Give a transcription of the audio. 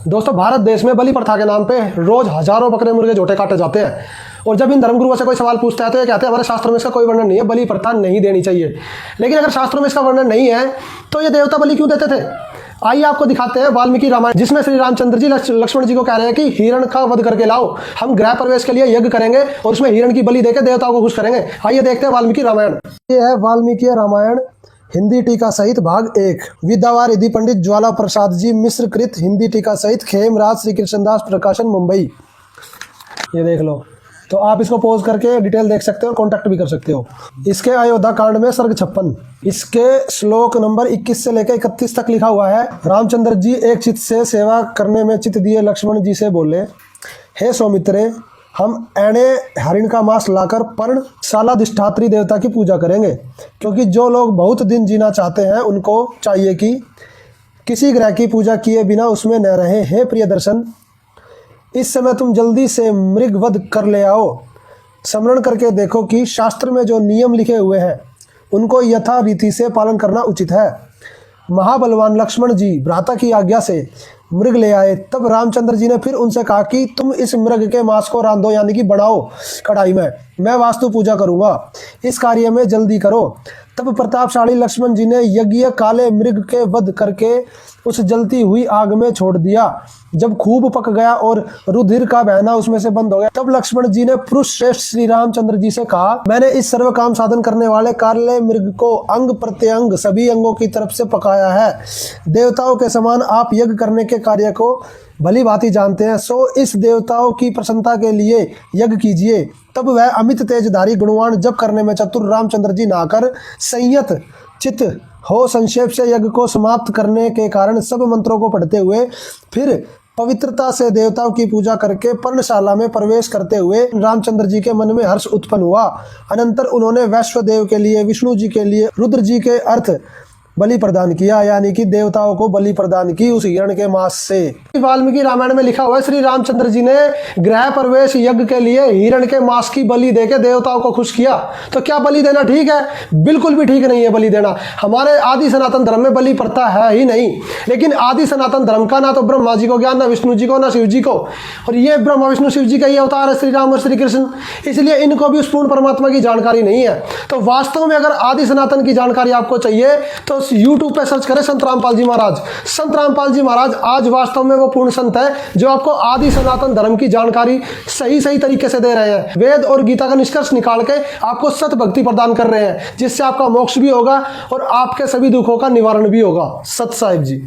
दोस्तों, भारत देश में बलि प्रथा के नाम पे रोज हजारों बकरे मुर्गे झोटे काटे जाते हैं। और जब इन धर्मगुरुओं से कोई सवाल पूछता है तो ये कहते हैं हमारे शास्त्रों में इसका कोई वर्णन नहीं है, बलि प्रथा नहीं देनी चाहिए। लेकिन अगर शास्त्रों में इसका वर्णन नहीं है तो ये देवता बलि क्यों देते थे? आइए आपको दिखाते हैं वाल्मीकि रामायण, जिसमें श्री रामचंद्र जी लक्ष्मण जी को कह रहे हैं कि हिरण का वध करके लाओ, हम गृह प्रवेश के लिए यज्ञ करेंगे और उसमें हिरण की बलि देकर देवताओं को खुश करेंगे। आइए देखते हैं वाल्मीकि रामायण। ये है वाल्मीकि रामायण हिंदी टीका सहित भाग 1। विद्यावार यदि पंडित ज्वाला प्रसाद जी मिश्र कृत हिंदी टीका सहित खेमराज श्री कृष्णदास प्रकाशन मुंबई। ये देख लो, तो आप इसको पॉज करके डिटेल देख सकते हो और कॉन्टैक्ट भी कर सकते हो। इसके अयोध्या कांड में सर्ग 56, इसके श्लोक नंबर 21 से लेकर 31 तक लिखा हुआ है। रामचंद्र जी एक चित्त से सेवा करने में चित्त दिए लक्ष्मण जी से बोले, हे सौमित्रे, हम एणे हरिण का मांस लाकर पर्णशालाधिष्ठात्री देवता की पूजा करेंगे, क्योंकि जो लोग बहुत दिन जीना चाहते हैं उनको चाहिए कि किसी ग्रह की पूजा किए बिना उसमें न रहे। हे प्रिय दर्शन, इस समय तुम जल्दी से मृगवध कर ले आओ। स्मरण करके देखो कि शास्त्र में जो नियम लिखे हुए हैं उनको यथा रीति से पालन करना उचित है। महाबलवान लक्ष्मण जी भ्राता की आज्ञा से मृग ले आए। तब रामचंद्र जी ने फिर उनसे कहा कि तुम इस मृग के मांस को रांधो, यानी कि बनाओ कढ़ाई में, मैं वास्तु पूजा करूंगा, इस कार्य में जल्दी करो। तब प्रतापशाली लक्ष्मण जी ने यज्ञ काले मृग के वध करके उस जलती हुई आग में छोड़ दिया। जब खूब पक गया और रुधिर का बहना उसमें से बंद हो गया, तब लक्ष्मण जी ने पुरुष श्रेष्ठ श्री रामचंद्र जी से कहा, मैंने इस सर्व काम साधन करने वाले काले मृग को अंग प्रत्यंग सभी अंगों की तरफ से पकाया है। देवताओं के समान आप यज्ञ करने के कार्य को भली भांति जानते हैं, सो इस देवताओं की प्रसन्नता के लिए यज्ञ कीजिए। तब वह अमित तेजधारी गुणवान जप करने में चतुर रामचंद्र जी नहाकर संयत चित्त हो संक्षेप से यज्ञ को समाप्त करने के कारण सब मंत्रों को पढ़ते हुए फिर पवित्रता से देवताओं की पूजा करके पर्णशाला में प्रवेश करते हुए रामचंद्र जी के मन में हर्ष उत्पन्न हुआ। अनंतर उन्होंने वैश्वदेव के लिए, विष्णु जी के लिए, रुद्र जी के अर्थ बलि प्रदान किया, यानी कि देवताओं को बलि प्रदान की उस हिरण के मांस से। वाल्मीकि रामायण में लिखा हुआ है श्री रामचंद्र जी ने गृह प्रवेश यज्ञ के लिए हिरण के मांस की बलि देके देवताओं को खुश किया। तो क्या बलि देना ठीक है? बिल्कुल भी ठीक नहीं है बलि देना। हमारे आदि सनातन धर्म में बलि प्रथा है ही नहीं। लेकिन आदि सनातन धर्म का ना तो ब्रह्मा जी को ज्ञान, ना विष्णु जी को, ना शिव जी को, और ये ब्रह्मा विष्णु शिव जी का ये अवतार है श्री राम और श्री कृष्ण, इसलिए इनको भी उस पूर्ण परमात्मा की जानकारी नहीं है। तो वास्तव में अगर आदि सनातन की जानकारी आपको चाहिए तो YouTube पे सर्च करें संत रामपाल जी महाराज। संत रामपाल जी महाराज आज वास्तव में वो पूर्ण संत है जो आपको आदि सनातन धर्म की जानकारी सही तरीके से दे रहे हैं। वेद और गीता का निष्कर्ष निकाल के आपको सत भक्ति प्रदान कर रहे हैं, जिससे आपका मोक्ष भी होगा और आपके सभी दुखों का निवारण भी होगा। सत साहिब जी।